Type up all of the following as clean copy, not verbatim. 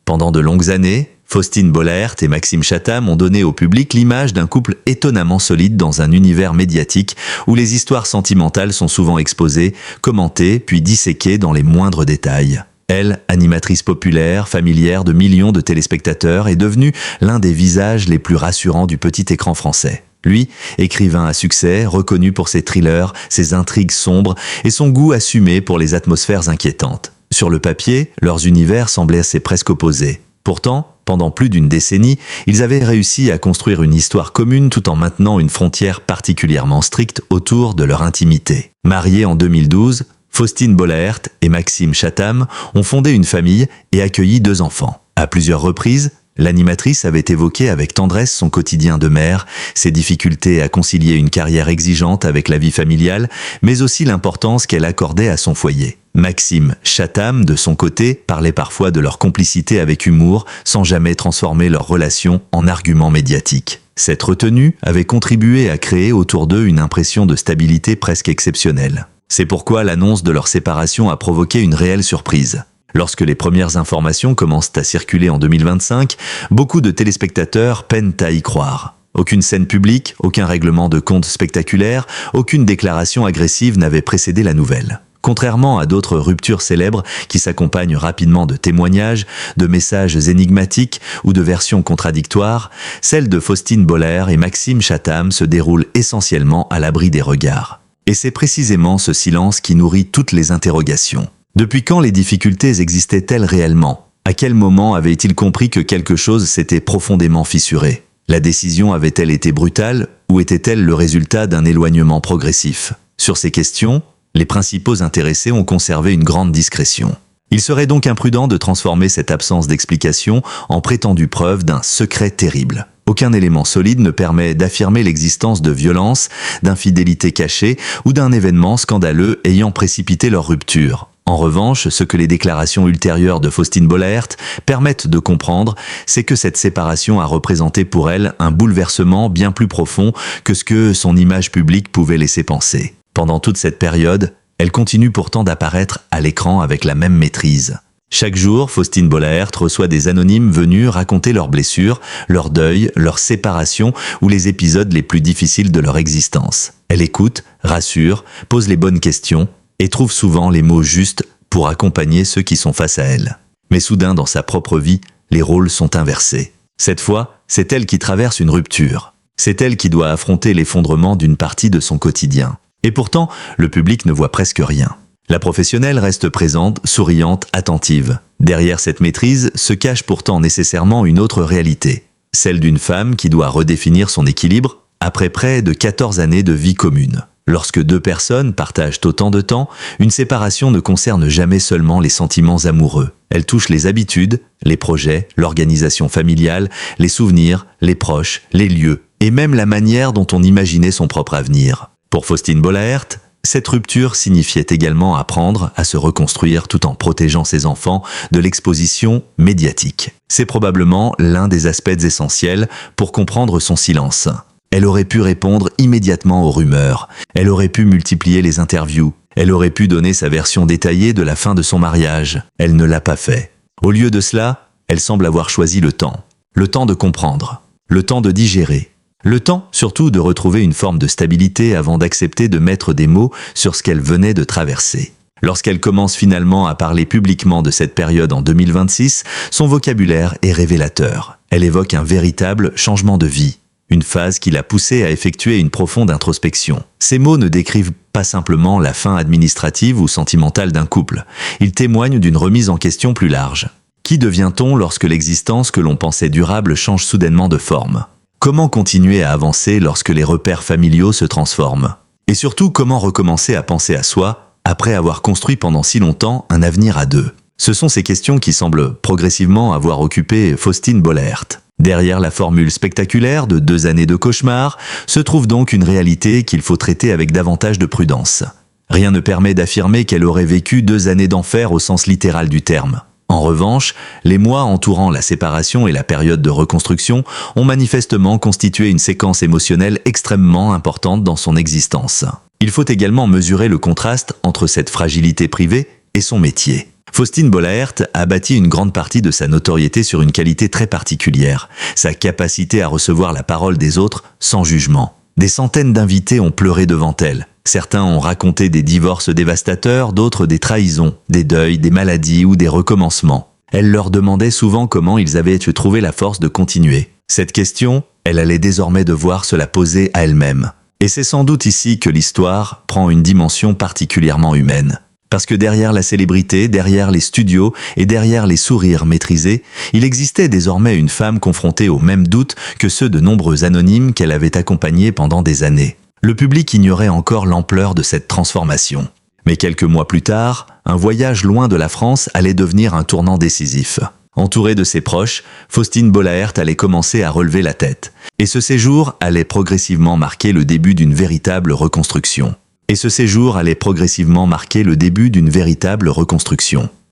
Pendant de longues années, Faustine Bollaert et Maxime Chatham ont donné au public l'image d'un couple étonnamment solide dans un univers médiatique où les histoires sentimentales sont souvent exposées, commentées, puis disséquées dans les moindres détails. Elle, animatrice populaire, familière de millions de téléspectateurs, est devenue l'un des visages les plus rassurants du petit écran français. Lui, écrivain à succès, reconnu pour ses thrillers, ses intrigues sombres et son goût assumé pour les atmosphères inquiétantes. Sur le papier, leurs univers semblaient assez presque opposés. Pourtant, pendant plus d'une décennie, ils avaient réussi à construire une histoire commune tout en maintenant une frontière particulièrement stricte autour de leur intimité. Mariés en 2012, Faustine Bollaert et Maxime Chatham ont fondé une famille et accueilli 2 enfants. À plusieurs reprises, l'animatrice avait évoqué avec tendresse son quotidien de mère, ses difficultés à concilier une carrière exigeante avec la vie familiale, mais aussi l'importance qu'elle accordait à son foyer. Maxime Chatham, de son côté, parlait parfois de leur complicité avec humour, sans jamais transformer leur relation en argument médiatique. Cette retenue avait contribué à créer autour d'eux une impression de stabilité presque exceptionnelle. C'est pourquoi l'annonce de leur séparation a provoqué une réelle surprise. Lorsque les premières informations commencent à circuler en 2025, beaucoup de téléspectateurs peinent à y croire. Aucune scène publique, aucun règlement de compte spectaculaire, aucune déclaration agressive n'avait précédé la nouvelle. Contrairement à d'autres ruptures célèbres qui s'accompagnent rapidement de témoignages, de messages énigmatiques ou de versions contradictoires, celle de Faustine Bollaert et Maxime Chatham se déroule essentiellement à l'abri des regards. Et c'est précisément ce silence qui nourrit toutes les interrogations. Depuis quand les difficultés existaient-elles réellement? À quel moment avaient-ils compris que quelque chose s'était profondément fissuré? La décision avait-elle été brutale ou était-elle le résultat d'un éloignement progressif? Sur ces questions, les principaux intéressés ont conservé une grande discrétion. Il serait donc imprudent de transformer cette absence d'explication en prétendue preuve d'un secret terrible. Aucun élément solide ne permet d'affirmer l'existence de violences, d'infidélités cachées ou d'un événement scandaleux ayant précipité leur rupture. En revanche, ce que les déclarations ultérieures de Faustine Bollaert permettent de comprendre, c'est que cette séparation a représenté pour elle un bouleversement bien plus profond que ce que son image publique pouvait laisser penser. Pendant toute cette période, elle continue pourtant d'apparaître à l'écran avec la même maîtrise. Chaque jour, Faustine Bollaert reçoit des anonymes venus raconter leurs blessures, leur deuil, leur séparation ou les épisodes les plus difficiles de leur existence. Elle écoute, rassure, pose les bonnes questions et trouve souvent les mots justes pour accompagner ceux qui sont face à elle. Mais soudain, dans sa propre vie, les rôles sont inversés. Cette fois, c'est elle qui traverse une rupture. C'est elle qui doit affronter l'effondrement d'une partie de son quotidien. Et pourtant, le public ne voit presque rien. La professionnelle reste présente, souriante, attentive. Derrière cette maîtrise se cache pourtant nécessairement une autre réalité, celle d'une femme qui doit redéfinir son équilibre après près de 14 années de vie commune. Lorsque 2 personnes partagent autant de temps, une séparation ne concerne jamais seulement les sentiments amoureux. Elle touche les habitudes, les projets, l'organisation familiale, les souvenirs, les proches, les lieux, et même la manière dont on imaginait son propre avenir. Pour Faustine Bollaert, cette rupture signifiait également apprendre à se reconstruire tout en protégeant ses enfants de l'exposition médiatique. C'est probablement l'un des aspects essentiels pour comprendre son silence. Elle aurait pu répondre immédiatement aux rumeurs, elle aurait pu multiplier les interviews, elle aurait pu donner sa version détaillée de la fin de son mariage. Elle ne l'a pas fait. Au lieu de cela, elle semble avoir choisi le temps de comprendre, le temps de digérer. Le temps, surtout, de retrouver une forme de stabilité avant d'accepter de mettre des mots sur ce qu'elle venait de traverser. Lorsqu'elle commence finalement à parler publiquement de cette période en 2026, son vocabulaire est révélateur. Elle évoque un véritable changement de vie, une phase qui l'a poussée à effectuer une profonde introspection. Ces mots ne décrivent pas simplement la fin administrative ou sentimentale d'un couple. Ils témoignent d'une remise en question plus large. Qui devient-on lorsque l'existence que l'on pensait durable change soudainement de forme ? Comment continuer à avancer lorsque les repères familiaux se transforment? Et surtout, comment recommencer à penser à soi après avoir construit pendant si longtemps un avenir à 2? Ce sont ces questions qui semblent progressivement avoir occupé Faustine Bollaert. Derrière la formule spectaculaire de 2 années de cauchemar se trouve donc une réalité qu'il faut traiter avec davantage de prudence. Rien ne permet d'affirmer qu'elle aurait vécu 2 années d'enfer au sens littéral du terme. En revanche, les mois entourant la séparation et la période de reconstruction ont manifestement constitué une séquence émotionnelle extrêmement importante dans son existence. Il faut également mesurer le contraste entre cette fragilité privée et son métier. Faustine Bollaert a bâti une grande partie de sa notoriété sur une qualité très particulière, sa capacité à recevoir la parole des autres sans jugement. Des centaines d'invités ont pleuré devant elle. Certains ont raconté des divorces dévastateurs, d'autres des trahisons, des deuils, des maladies ou des recommencements. Elle leur demandait souvent comment ils avaient trouvé la force de continuer. Cette question, elle allait désormais devoir se la poser à elle-même. Et c'est sans doute ici que l'histoire prend une dimension particulièrement humaine. Parce que derrière la célébrité, derrière les studios et derrière les sourires maîtrisés, il existait désormais une femme confrontée aux mêmes doutes que ceux de nombreux anonymes qu'elle avait accompagnés pendant des années. Le public ignorait encore l'ampleur de cette transformation. Mais quelques mois plus tard, un voyage loin de la France allait devenir un tournant décisif. Entourée de ses proches, Faustine Bollaert allait commencer à relever la tête. Et ce séjour allait progressivement marquer le début d'une véritable reconstruction.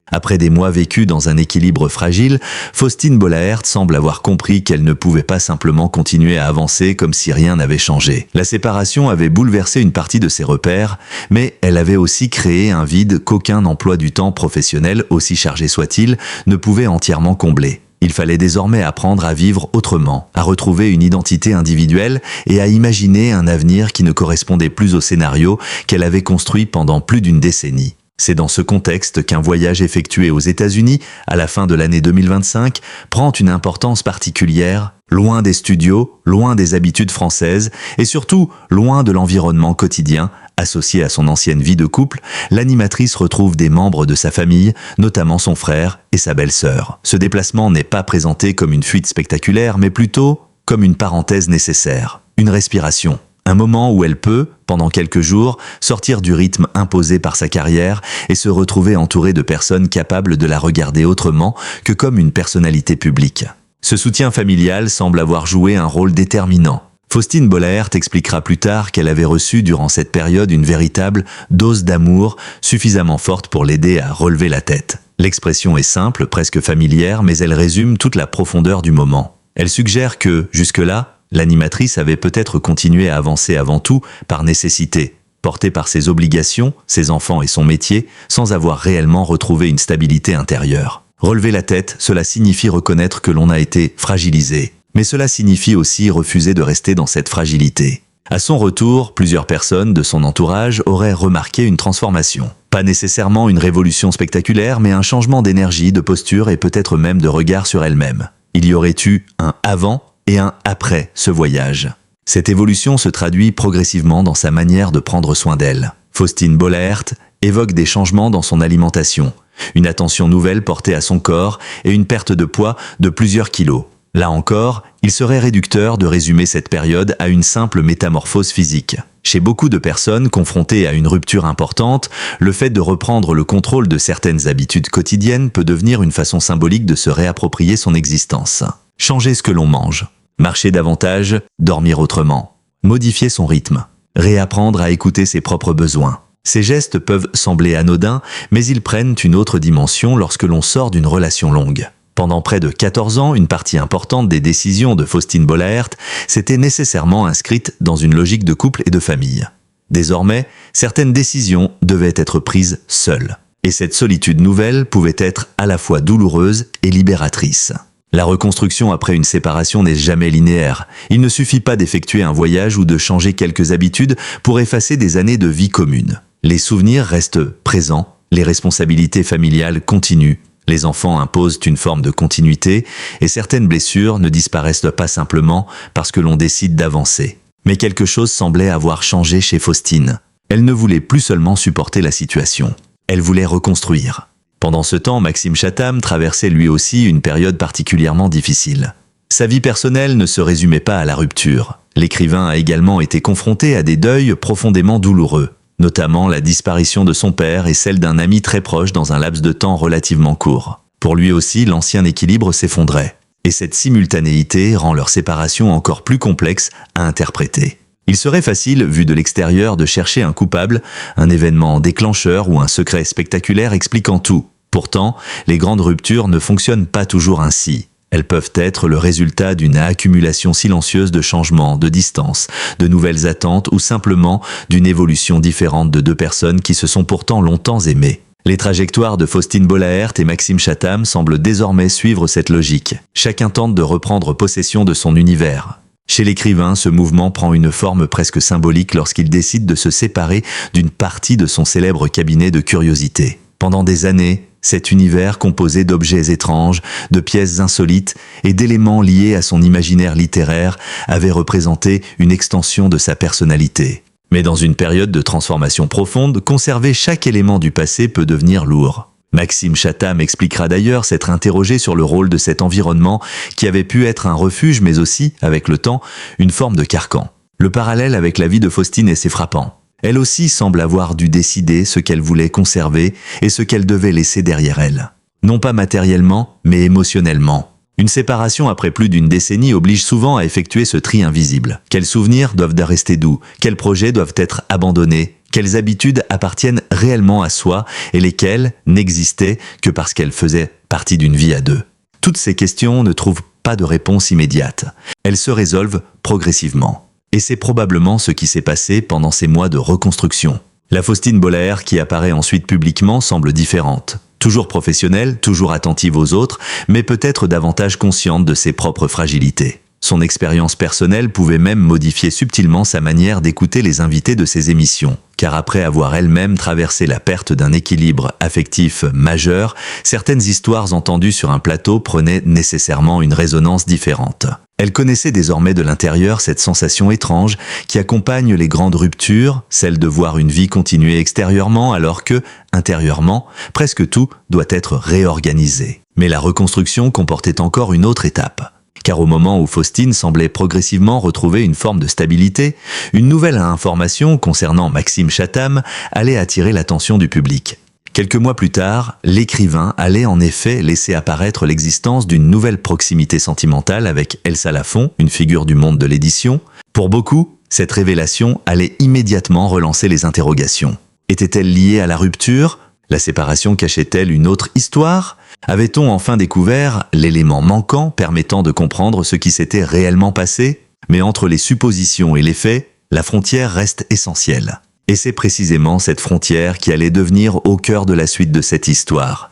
Après des mois vécus dans un équilibre fragile, Faustine Bollaert semble avoir compris qu'elle ne pouvait pas simplement continuer à avancer comme si rien n'avait changé. La séparation avait bouleversé une partie de ses repères, mais elle avait aussi créé un vide qu'aucun emploi du temps professionnel, aussi chargé soit-il, ne pouvait entièrement combler. Il fallait désormais apprendre à vivre autrement, à retrouver une identité individuelle et à imaginer un avenir qui ne correspondait plus au scénario qu'elle avait construit pendant plus d'une décennie. C'est dans ce contexte qu'un voyage effectué aux États-Unis, à la fin de l'année 2025, prend une importance particulière, loin des studios, loin des habitudes françaises et surtout loin de l'environnement quotidien. Associée à son ancienne vie de couple, l'animatrice retrouve des membres de sa famille, notamment son frère et sa belle-sœur. Ce déplacement n'est pas présenté comme une fuite spectaculaire, mais plutôt comme une parenthèse nécessaire, une respiration. Un moment où elle peut, pendant quelques jours, sortir du rythme imposé par sa carrière et se retrouver entourée de personnes capables de la regarder autrement que comme une personnalité publique. Ce soutien familial semble avoir joué un rôle déterminant. Faustine Bollaert expliquera plus tard qu'elle avait reçu durant cette période une véritable dose d'amour suffisamment forte pour l'aider à relever la tête. L'expression est simple, presque familière, mais elle résume toute la profondeur du moment. Elle suggère que, jusque-là, l'animatrice avait peut-être continué à avancer avant tout par nécessité, portée par ses obligations, ses enfants et son métier, sans avoir réellement retrouvé une stabilité intérieure. Relever la tête, cela signifie reconnaître que l'on a été fragilisé. Mais cela signifie aussi refuser de rester dans cette fragilité. À son retour, plusieurs personnes de son entourage auraient remarqué une transformation. Pas nécessairement une révolution spectaculaire, mais un changement d'énergie, de posture et peut-être même de regard sur elle-même. Il y aurait eu un avant et un après ce voyage. Cette évolution se traduit progressivement dans sa manière de prendre soin d'elle. Faustine Bollaert évoque des changements dans son alimentation, une attention nouvelle portée à son corps et une perte de poids de plusieurs kilos. Là encore, il serait réducteur de résumer cette période à une simple métamorphose physique. Chez beaucoup de personnes confrontées à une rupture importante, le fait de reprendre le contrôle de certaines habitudes quotidiennes peut devenir une façon symbolique de se réapproprier son existence. Changer ce que l'on mange, marcher davantage, dormir autrement, modifier son rythme, réapprendre à écouter ses propres besoins. Ces gestes peuvent sembler anodins, mais ils prennent une autre dimension lorsque l'on sort d'une relation longue. Pendant près de 14 ans, une partie importante des décisions de Faustine Bollaert s'était nécessairement inscrite dans une logique de couple et de famille. Désormais, certaines décisions devaient être prises seules. Et cette solitude nouvelle pouvait être à la fois douloureuse et libératrice. La reconstruction après une séparation n'est jamais linéaire. Il ne suffit pas d'effectuer un voyage ou de changer quelques habitudes pour effacer des années de vie commune. Les souvenirs restent présents, les responsabilités familiales continuent. Les enfants imposent une forme de continuité et certaines blessures ne disparaissent pas simplement parce que l'on décide d'avancer. Mais quelque chose semblait avoir changé chez Faustine. Elle ne voulait plus seulement supporter la situation. Elle voulait reconstruire. Pendant ce temps, Maxime Chatham traversait lui aussi une période particulièrement difficile. Sa vie personnelle ne se résumait pas à la rupture. L'écrivain a également été confronté à des deuils profondément douloureux. Notamment la disparition de son père et celle d'un ami très proche dans un laps de temps relativement court. Pour lui aussi, l'ancien équilibre s'effondrait. Et cette simultanéité rend leur séparation encore plus complexe à interpréter. Il serait facile, vu de l'extérieur, de chercher un coupable, un événement déclencheur ou un secret spectaculaire expliquant tout. Pourtant, les grandes ruptures ne fonctionnent pas toujours ainsi. Elles peuvent être le résultat d'une accumulation silencieuse de changements, de distance, de nouvelles attentes ou simplement d'une évolution différente de deux personnes qui se sont pourtant longtemps aimées. Les trajectoires de Faustine Bollaert et Maxime Chatham semblent désormais suivre cette logique. Chacun tente de reprendre possession de son univers. Chez l'écrivain, ce mouvement prend une forme presque symbolique lorsqu'il décide de se séparer d'une partie de son célèbre cabinet de curiosité. Pendant des années, cet univers composé d'objets étranges, de pièces insolites et d'éléments liés à son imaginaire littéraire avait représenté une extension de sa personnalité. Mais dans une période de transformation profonde, conserver chaque élément du passé peut devenir lourd. Maxime Chatham expliquera d'ailleurs s'être interrogé sur le rôle de cet environnement qui avait pu être un refuge mais aussi, avec le temps, une forme de carcan. Le parallèle avec la vie de Faustine est assez frappant. Elle aussi semble avoir dû décider ce qu'elle voulait conserver et ce qu'elle devait laisser derrière elle. Non pas matériellement, mais émotionnellement. Une séparation après plus d'une décennie oblige souvent à effectuer ce tri invisible. Quels souvenirs doivent rester doux? Quels projets doivent être abandonnés? Quelles habitudes appartiennent réellement à soi et lesquelles n'existaient que parce qu'elles faisaient partie d'une vie à deux? Toutes ces questions ne trouvent pas de réponse immédiate. Elles se résolvent progressivement. Et c'est probablement ce qui s'est passé pendant ces mois de reconstruction. La Faustine Bollaert qui apparaît ensuite publiquement semble différente. Toujours professionnelle, toujours attentive aux autres, mais peut-être davantage consciente de ses propres fragilités. Son expérience personnelle pouvait même modifier subtilement sa manière d'écouter les invités de ses émissions, car après avoir elle-même traversé la perte d'un équilibre affectif majeur, certaines histoires entendues sur un plateau prenaient nécessairement une résonance différente. Elle connaissait désormais de l'intérieur cette sensation étrange qui accompagne les grandes ruptures, celle de voir une vie continuer extérieurement alors que, intérieurement, presque tout doit être réorganisé. Mais la reconstruction comportait encore une autre étape. Car au moment où Faustine semblait progressivement retrouver une forme de stabilité, une nouvelle information concernant Maxime Chatham allait attirer l'attention du public. Quelques mois plus tard, l'écrivain allait en effet laisser apparaître l'existence d'une nouvelle proximité sentimentale avec Elsa Lafont, une figure du monde de l'édition. Pour beaucoup, cette révélation allait immédiatement relancer les interrogations. Était-elle liée à la rupture? La séparation cachait-elle une autre histoire? Avait-on enfin découvert l'élément manquant permettant de comprendre ce qui s'était réellement passé? Mais entre les suppositions et les faits, la frontière reste essentielle. Et c'est précisément cette frontière qui allait devenir au cœur de la suite de cette histoire.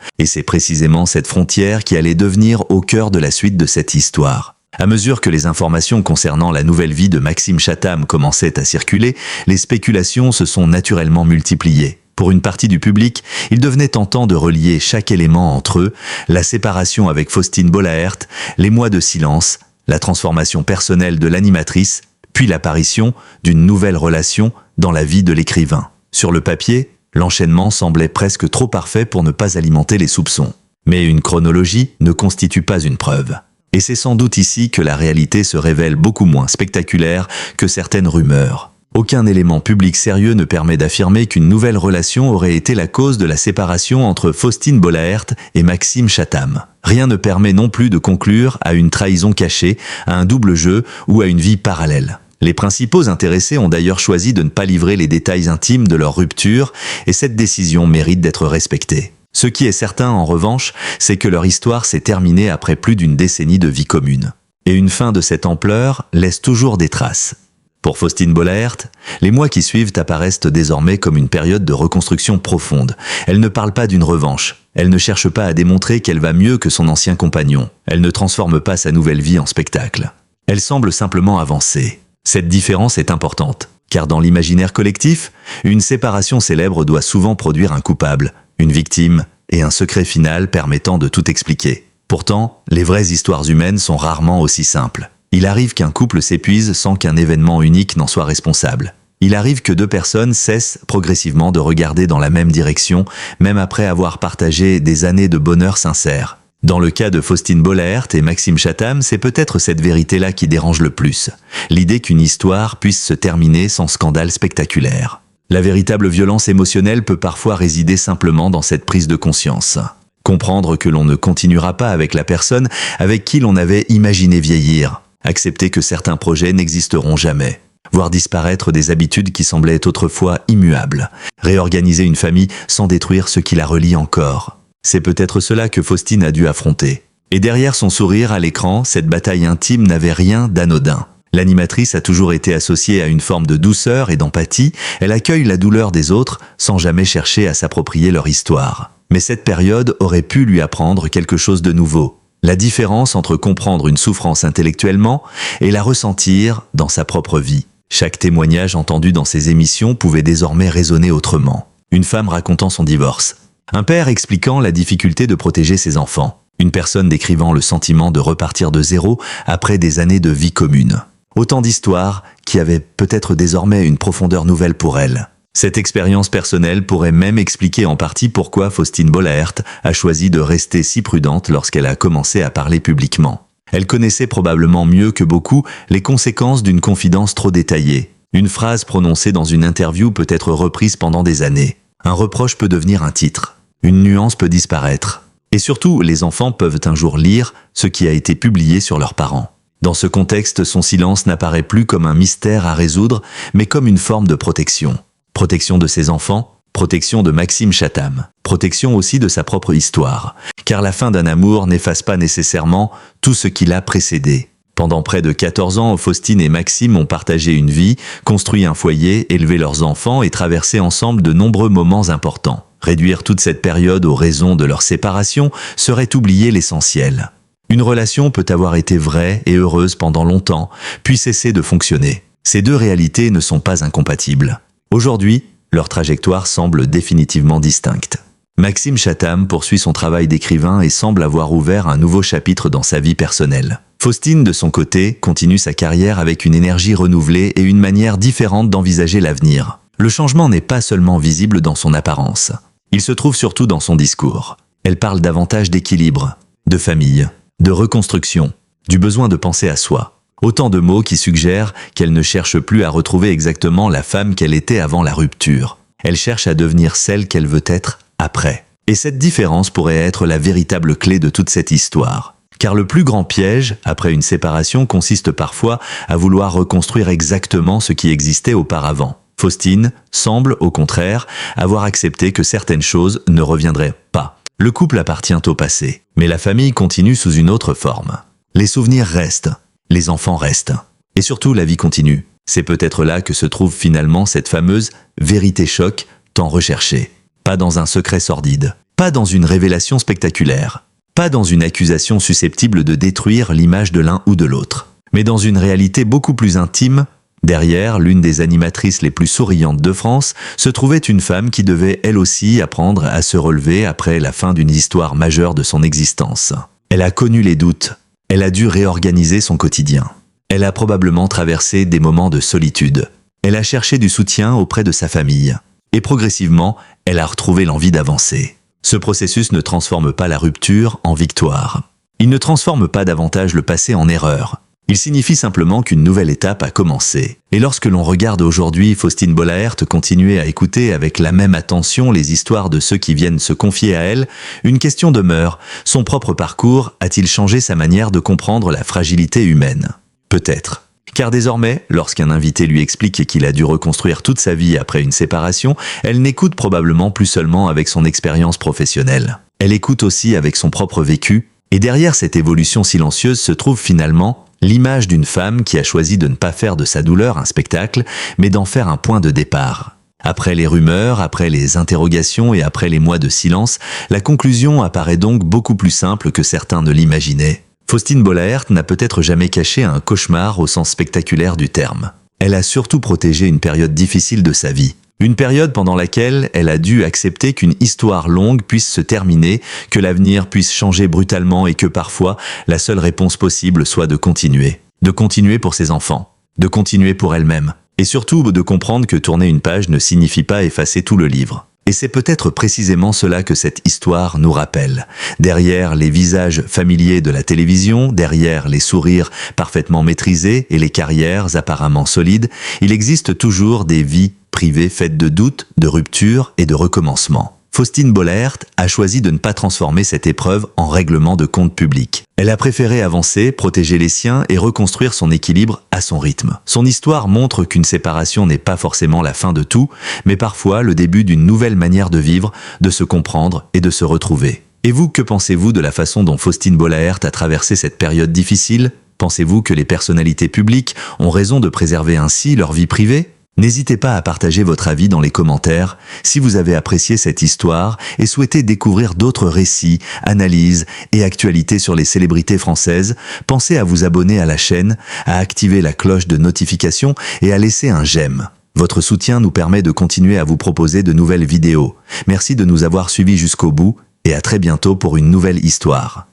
À mesure que les informations concernant la nouvelle vie de Maxime Chatham commençaient à circuler, les spéculations se sont naturellement multipliées. Pour une partie du public, il devenait tentant de relier chaque élément entre eux, la séparation avec Faustine Bollaert, les mois de silence, la transformation personnelle de l'animatrice, puis l'apparition d'une nouvelle relation dans la vie de l'écrivain. Sur le papier, l'enchaînement semblait presque trop parfait pour ne pas alimenter les soupçons. Mais une chronologie ne constitue pas une preuve. Et c'est sans doute ici que la réalité se révèle beaucoup moins spectaculaire que certaines rumeurs. Aucun élément public sérieux ne permet d'affirmer qu'une nouvelle relation aurait été la cause de la séparation entre Faustine Bollaert et Maxime Chatham. Rien ne permet non plus de conclure à une trahison cachée, à un double jeu ou à une vie parallèle. Les principaux intéressés ont d'ailleurs choisi de ne pas livrer les détails intimes de leur rupture et cette décision mérite d'être respectée. Ce qui est certain en revanche, c'est que leur histoire s'est terminée après plus d'une décennie de vie commune. Et une fin de cette ampleur laisse toujours des traces. Pour Faustine Bollaert, les mois qui suivent apparaissent désormais comme une période de reconstruction profonde. Elle ne parle pas d'une revanche. Elle ne cherche pas à démontrer qu'elle va mieux que son ancien compagnon. Elle ne transforme pas sa nouvelle vie en spectacle. Elle semble simplement avancer. Cette différence est importante, car dans l'imaginaire collectif, une séparation célèbre doit souvent produire un coupable, une victime et un secret final permettant de tout expliquer. Pourtant, les vraies histoires humaines sont rarement aussi simples. Il arrive qu'un couple s'épuise sans qu'un événement unique n'en soit responsable. Il arrive que deux personnes cessent progressivement de regarder dans la même direction, même après avoir partagé des années de bonheur sincère. Dans le cas de Faustine Bollaert et Maxime Chatham, c'est peut-être cette vérité-là qui dérange le plus. L'idée qu'une histoire puisse se terminer sans scandale spectaculaire. La véritable violence émotionnelle peut parfois résider simplement dans cette prise de conscience. Comprendre que l'on ne continuera pas avec la personne avec qui l'on avait imaginé vieillir. Accepter que certains projets n'existeront jamais. Voir disparaître des habitudes qui semblaient autrefois immuables. Réorganiser une famille sans détruire ce qui la relie encore. C'est peut-être cela que Faustine a dû affronter. Et derrière son sourire à l'écran, cette bataille intime n'avait rien d'anodin. L'animatrice a toujours été associée à une forme de douceur et d'empathie, elle accueille la douleur des autres sans jamais chercher à s'approprier leur histoire. Mais cette période aurait pu lui apprendre quelque chose de nouveau. La différence entre comprendre une souffrance intellectuellement et la ressentir dans sa propre vie. Chaque témoignage entendu dans ces émissions pouvait désormais résonner autrement. Une femme racontant son divorce. Un père expliquant la difficulté de protéger ses enfants. Une personne décrivant le sentiment de repartir de zéro après des années de vie commune. Autant d'histoires qui avaient peut-être désormais une profondeur nouvelle pour elle. Cette expérience personnelle pourrait même expliquer en partie pourquoi Faustine Bollaert a choisi de rester si prudente lorsqu'elle a commencé à parler publiquement. Elle connaissait probablement mieux que beaucoup les conséquences d'une confidence trop détaillée. Une phrase prononcée dans une interview peut être reprise pendant des années. Un reproche peut devenir un titre. Une nuance peut disparaître. Et surtout, les enfants peuvent un jour lire ce qui a été publié sur leurs parents. Dans ce contexte, son silence n'apparaît plus comme un mystère à résoudre, mais comme une forme de protection. Protection de ses enfants, protection de Maxime Chatham, protection aussi de sa propre histoire. Car la fin d'un amour n'efface pas nécessairement tout ce qui l'a précédé. Pendant près de 14 ans, Faustine et Maxime ont partagé une vie, construit un foyer, élevé leurs enfants et traversé ensemble de nombreux moments importants. Réduire toute cette période aux raisons de leur séparation serait oublier l'essentiel. Une relation peut avoir été vraie et heureuse pendant longtemps, puis cesser de fonctionner. Ces deux réalités ne sont pas incompatibles. Aujourd'hui, leur trajectoire semble définitivement distincte. Maxime Chatham poursuit son travail d'écrivain et semble avoir ouvert un nouveau chapitre dans sa vie personnelle. Faustine, de son côté, continue sa carrière avec une énergie renouvelée et une manière différente d'envisager l'avenir. Le changement n'est pas seulement visible dans son apparence. Il se trouve surtout dans son discours. Elle parle davantage d'équilibre, de famille, de reconstruction, du besoin de penser à soi. Autant de mots qui suggèrent qu'elle ne cherche plus à retrouver exactement la femme qu'elle était avant la rupture. Elle cherche à devenir celle qu'elle veut être après. Et cette différence pourrait être la véritable clé de toute cette histoire. Car le plus grand piège, après une séparation, consiste parfois à vouloir reconstruire exactement ce qui existait auparavant. Faustine semble, au contraire, avoir accepté que certaines choses ne reviendraient pas. Le couple appartient au passé, mais la famille continue sous une autre forme. Les souvenirs restent, les enfants restent, et surtout la vie continue. C'est peut-être là que se trouve finalement cette fameuse vérité choc tant recherchée. Pas dans un secret sordide, pas dans une révélation spectaculaire, pas dans une accusation susceptible de détruire l'image de l'un ou de l'autre, mais dans une réalité beaucoup plus intime. Derrière l'une des animatrices les plus souriantes de France se trouvait une femme qui devait elle aussi apprendre à se relever après la fin d'une histoire majeure de son existence. Elle a connu les doutes, elle a dû réorganiser son quotidien. Elle a probablement traversé des moments de solitude. Elle a cherché du soutien auprès de sa famille. Et progressivement, elle a retrouvé l'envie d'avancer. Ce processus ne transforme pas la rupture en victoire. Il ne transforme pas davantage le passé en erreur. Il signifie simplement qu'une nouvelle étape a commencé. Et lorsque l'on regarde aujourd'hui Faustine Bollaert continuer à écouter avec la même attention les histoires de ceux qui viennent se confier à elle, une question demeure. Son propre parcours a-t-il changé sa manière de comprendre la fragilité humaine ? Peut-être. Car désormais, lorsqu'un invité lui explique qu'il a dû reconstruire toute sa vie après une séparation, elle n'écoute probablement plus seulement avec son expérience professionnelle. Elle écoute aussi avec son propre vécu, et derrière cette évolution silencieuse se trouve finalement l'image d'une femme qui a choisi de ne pas faire de sa douleur un spectacle, mais d'en faire un point de départ. Après les rumeurs, après les interrogations et après les mois de silence, la conclusion apparaît donc beaucoup plus simple que certains ne l'imaginaient. Faustine Bollaert n'a peut-être jamais caché un cauchemar au sens spectaculaire du terme. Elle a surtout protégé une période difficile de sa vie. Une période pendant laquelle elle a dû accepter qu'une histoire longue puisse se terminer, que l'avenir puisse changer brutalement et que parfois, la seule réponse possible soit de continuer. De continuer pour ses enfants, de continuer pour elle-même, et surtout de comprendre que tourner une page ne signifie pas effacer tout le livre. Et c'est peut-être précisément cela que cette histoire nous rappelle. Derrière les visages familiers de la télévision, derrière les sourires parfaitement maîtrisés et les carrières apparemment solides, il existe toujours des vies privées faites de doutes, de ruptures et de recommencements. Faustine Bollaert a choisi de ne pas transformer cette épreuve en règlement de compte public. Elle a préféré avancer, protéger les siens et reconstruire son équilibre à son rythme. Son histoire montre qu'une séparation n'est pas forcément la fin de tout, mais parfois le début d'une nouvelle manière de vivre, de se comprendre et de se retrouver. Et vous, que pensez-vous de la façon dont Faustine Bollaert a traversé cette période difficile ? Pensez-vous que les personnalités publiques ont raison de préserver ainsi leur vie privée? N'hésitez pas à partager votre avis dans les commentaires si vous avez apprécié cette histoire et souhaitez découvrir d'autres récits, analyses et actualités sur les célébrités françaises. Pensez à vous abonner à la chaîne, à activer la cloche de notification et à laisser un j'aime. Votre soutien nous permet de continuer à vous proposer de nouvelles vidéos. Merci de nous avoir suivis jusqu'au bout et à très bientôt pour une nouvelle histoire.